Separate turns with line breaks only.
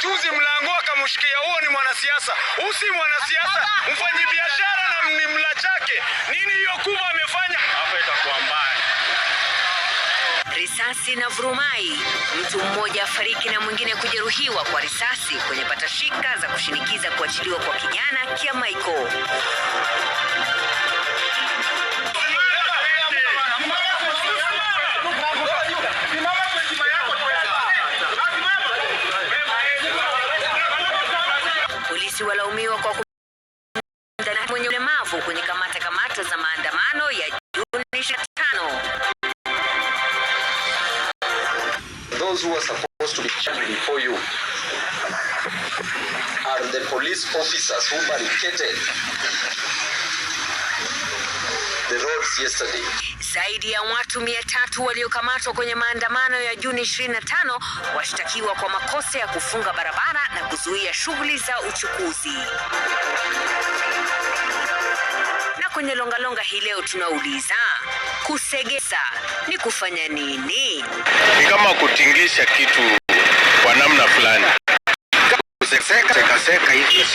juzi mlango akamshikia. Huo ni mwanasiasa. Usi mwanasiasa, mfanyibiashara na ni mla chake. Nini hiyo kubwa amefanya? Hapa itakuwa mbaya.
Risasi na vurumai, mtu mmoja afariki na mwingine kujeruhiwa kwa risasi kwenye patashika za kushinikiza kuachiliwa kwa kijana Kiamaiko. Polisi walaumiwa kwa kumdana mwenye ulemavu kwenye kamata za maandamano ya Juni 25.
Those who are supposed to be charged before you are the police officers who barricaded the roads yesterday.
Zaidi ya watu 300 waliokamatwa kwenye maandamano ya Juni 25 washtakiwa kwa makosa ya kufunga barabara na kuzuia shughuli za uchukuzi. Na kwenye longalonga hii leo tunauliza, kusegesa ni kufanya nini?
Ni kama kutingisha kitu kwa namna fulani.
Seka hivi.